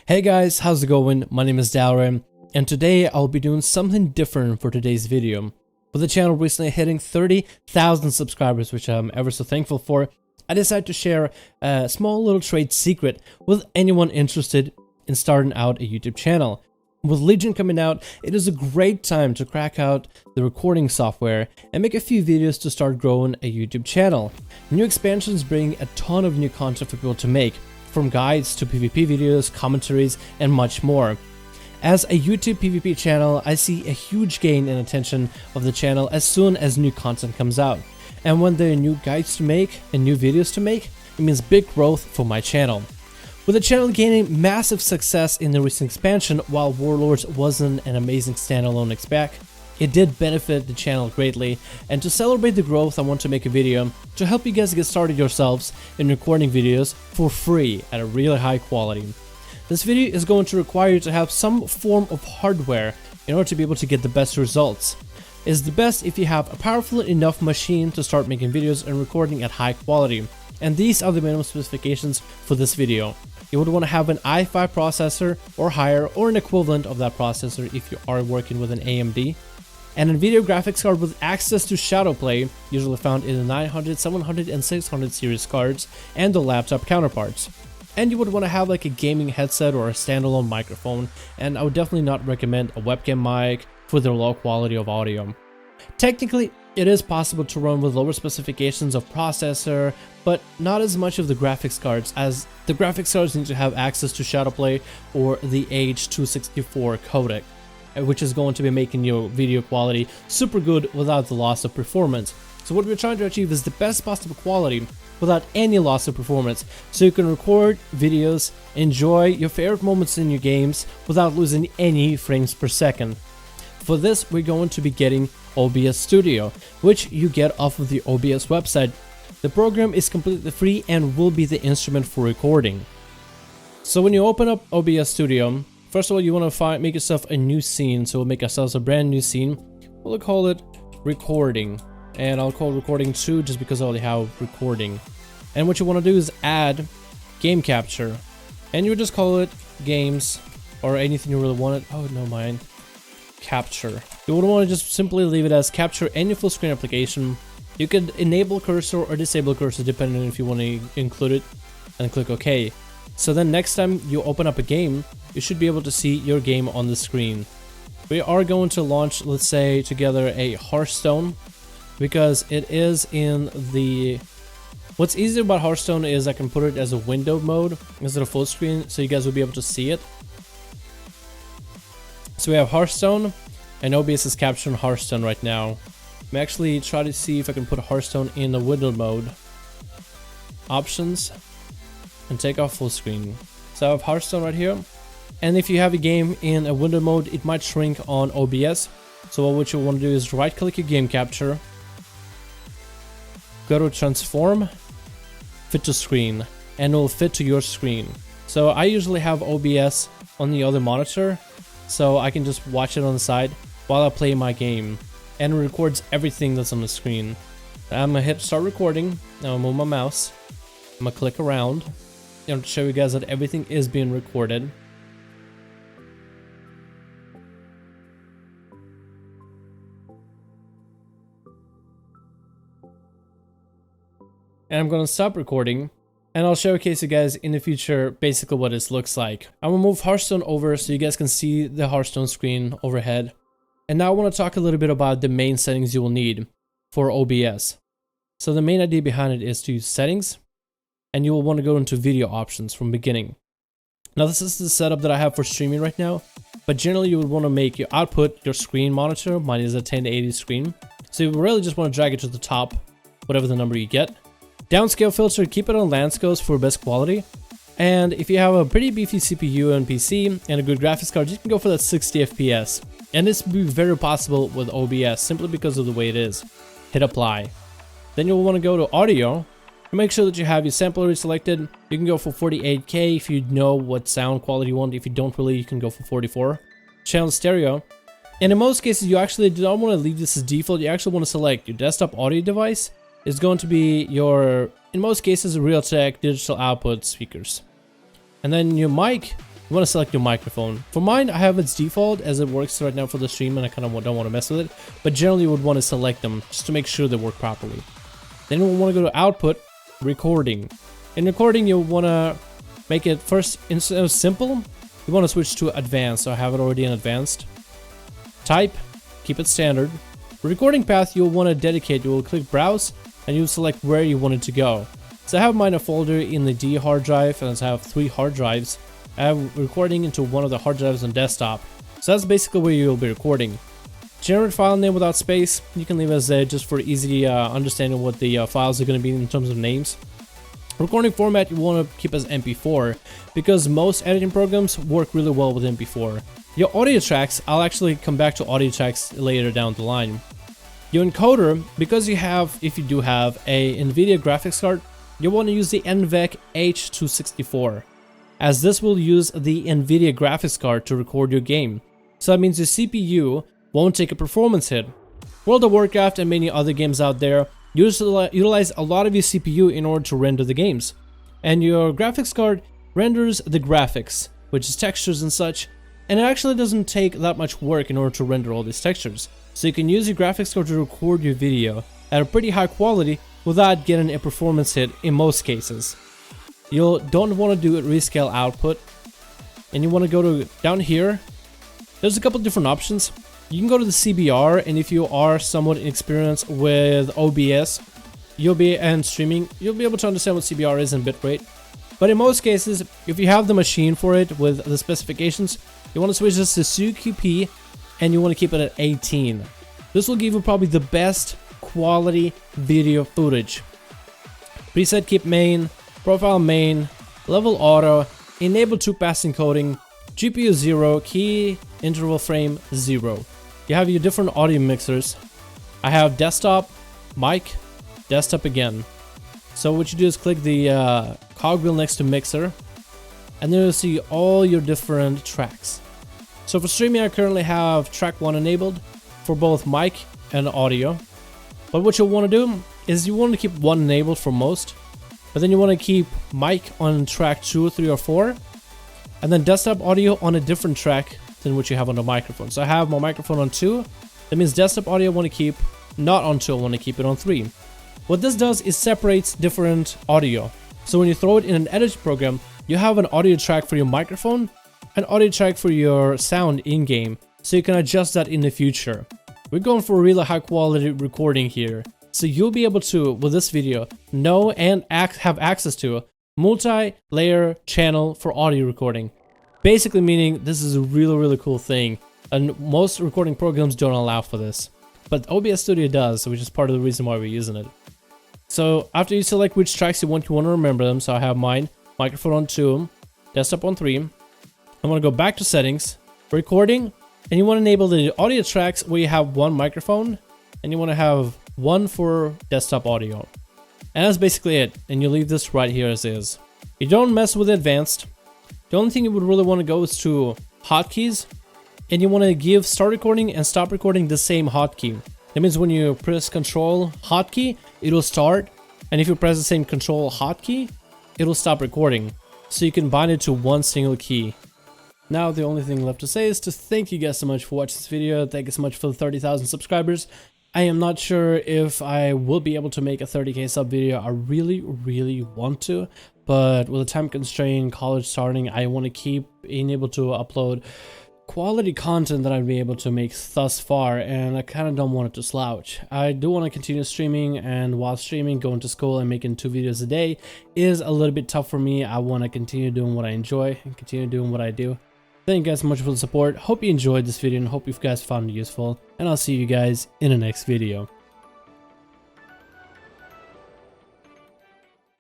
Hey guys, how's it going? My name is Dalrim, and today I'll be doing something different for today's video. With the channel recently hitting 30,000 subscribers, which I'm ever so thankful for, I decided to share a small little trade secret with anyone interested in starting out a YouTube channel. With Legion coming out, it is a great time to crack out the recording software and make a few videos to start growing a YouTube channel. New expansions bring a ton of new content for people to make, from guides to PvP videos, commentaries, and much more. As a YouTube PvP channel, I see a huge gain in attention of the channel as soon as new content comes out. And when there are new guides to make and new videos to make, it means big growth for my channel. With the channel gaining massive success in the recent expansion, while Warlords wasn't an amazing standalone spec, it did benefit the channel greatly, and to celebrate the growth I want to make a video to help you guys get started yourselves in recording videos for free at a really high quality. This video is going to require you to have some form of hardware in order to be able to get the best results. It's the best if you have a powerful enough machine to start making videos and recording at high quality, and these are the minimum specifications for this video. You would want to have an i5 processor or higher, or an equivalent of that processor if you are working with an AMD. And a video graphics card with access to shadow play, usually found in the 900, 700, and 600 series cards, and the laptop counterparts. And you would want to have like a gaming headset or a standalone microphone, and I would definitely not recommend a webcam mic for their low quality of audio. Technically, it is possible to run with lower specifications of processor, but not as much of the graphics cards, as the graphics cards need to have access to shadow play or the H.264 codec, which is going to be making your video quality super good without the loss of performance. So what we're trying to achieve is the best possible quality without any loss of performance, so you can record videos, enjoy your favorite moments in your games without losing any frames per second. For this, we're going to be getting OBS Studio, which you get off of the OBS website. The program is completely free and will be the instrument for recording. So when you open up OBS Studio, first of all, you want to make yourself a new scene. So we'll make ourselves a brand new scene. We'll call it recording, and I'll call recording 2 just because I already have recording. And what you want to do is add game capture, and you would just call it games or anything you really want it. Oh no, mine. Capture. You would want to just simply leave it as capture any full screen application. You could enable cursor or disable cursor depending on if you want to include it, and click OK. So then next time you open up a game, you should be able to see your game on the screen. We are going to launch, let's say, together a Hearthstone, because it is in the... What's easy about Hearthstone is I can put it as a window mode instead of full screen, so you guys will be able to see it. So we have Hearthstone, and OBS is capturing Hearthstone right now. I'm actually trying to see if I can put Hearthstone in the window mode. Options, and take off full screen. So I have Hearthstone right here. And if you have a game in a window mode, it might shrink on OBS. So what you want to do is right click your game capture, go to transform, fit to screen, and it will fit to your screen. So I usually have OBS on the other monitor, so I can just watch it on the side while I play my game, and it records everything that's on the screen. I'm gonna hit start recording. Now I'm on my mouse. I'm gonna click around and show you guys that everything is being recorded. And I'm gonna stop recording, and I'll showcase you guys in the future basically what this looks like. I'm gonna move Hearthstone over so you guys can see the Hearthstone screen overhead. And now I want to talk a little bit about the main settings you will need for OBS. So the main idea behind it is to use settings, and you will want to go into video options from beginning. Now this is the setup that I have for streaming right now, but generally you would want to make your output your screen monitor. Mine is a 1080 screen. So you really just want to drag it to the top, whatever the number you get. Downscale filter, keep it on landscapes for best quality. And if you have a pretty beefy CPU and PC and a good graphics card, you can go for that 60 FPS. And this will be very possible with OBS simply because of the way it is. Hit apply. Then you'll want to go to audio and make sure that you have your sample rate selected. You can go for 48K if you know what sound quality you want. If you don't really, you can go for 44. Channel stereo. And in most cases, you actually don't want to leave this as default. You actually want to select your desktop audio device is going to be your, in most cases, Realtek digital output speakers. And then your mic you want to select your microphone. For mine, I have its default as it works right now for the stream, and I kind of don't want to mess with it. But generally, you would want to select them just to make sure they work properly. Then we'll want to go to Output, Recording. In recording, you'll want to make it first, instead of simple, you want to switch to Advanced. So I have it already in Advanced. Type, keep it standard. For recording path, you'll want to dedicate. You will click Browse, and you'll select where you want it to go. So I have mine a folder in the D hard drive, and I have 3 hard drives. I have recording into one of the hard drives on desktop. So that's basically where you'll be recording. Generate file name without space. You can leave as just for easy understanding what the files are going to be in terms of names. Recording format you want to keep as MP4 because most editing programs work really well with MP4. Your audio tracks, I'll actually come back to audio tracks later down the line. Your encoder, because you have, if you do have a NVIDIA graphics card, you want to use the NVENC H264, as this will use the NVIDIA graphics card to record your game. So that means your CPU won't take a performance hit. World of Warcraft and many other games out there utilize a lot of your CPU in order to render the games. And your graphics card renders the graphics, which is textures and such, and it actually doesn't take that much work in order to render all these textures. So you can use your graphics card to record your video at a pretty high quality without getting a performance hit in most cases. You don't want to do it rescale output, and you want to go to down here. There's a couple different options. You can go to the CBR, and if you are somewhat inexperienced with OBS, and streaming, you'll be able to understand what CBR is in bitrate. But in most cases, if you have the machine for it with the specifications, you want to switch this to CQP, and you want to keep it at 18. This will give you probably the best quality video footage. Preset keep main, profile main, level auto, enable 2-pass encoding, GPU 0, key interval frame 0. You have your different audio mixers. I have desktop, mic, desktop again. So what you do is click the cogwheel next to mixer, and then you'll see all your different tracks. So for streaming, I currently have track 1 enabled for both mic and audio. But what you'll want to do is you want to keep 1 enabled for most, but then you want to keep mic on track 2, 3, or 4, and then desktop audio on a different track than what you have on the microphone. So I have my microphone on 2, that means desktop audio I want to keep not on 2, I want to keep it on 3. What this does is separates different audio. So when you throw it in an editing program, you have an audio track for your microphone, an audio track for your sound in-game, so you can adjust that in the future. We're going for a really high quality recording here, so you'll be able to, with this video, know and have access to multi-layer channel for audio recording. Basically meaning this is a really cool thing, and most recording programs don't allow for this. But OBS Studio does, which is part of the reason why we're using it. So after you select which tracks you want to remember them, so I have mine, microphone on 2, desktop on 3. I want to go back to settings, recording, and you want to enable the audio tracks where you have 1 microphone, and you want to have 1 for desktop audio. And that's basically it, and you leave this right here as is. You don't mess with advanced. The only thing you would really want to go is to hotkeys, and you want to give start recording and stop recording the same hotkey. That means when you press control hotkey, it'll start, and if you press the same control hotkey, it'll stop recording. So you can bind it to 1 single key. Now the only thing left to say is to thank you guys so much for watching this video. Thank you so much for the 30,000 subscribers. I am not sure if I will be able to make a 30k sub video. I really want to, but with a time constraint, college starting, I want to keep being able to upload quality content that I'd be able to make thus far, and I kind of don't want it to slouch. I do want to continue streaming, and while streaming, going to school and making 2 videos a day is a little bit tough for me. I want to continue doing what I enjoy and continue doing what I do. Thank you guys so much for the support. Hope you enjoyed this video and hope you guys found it useful, and I'll see you guys in the next video.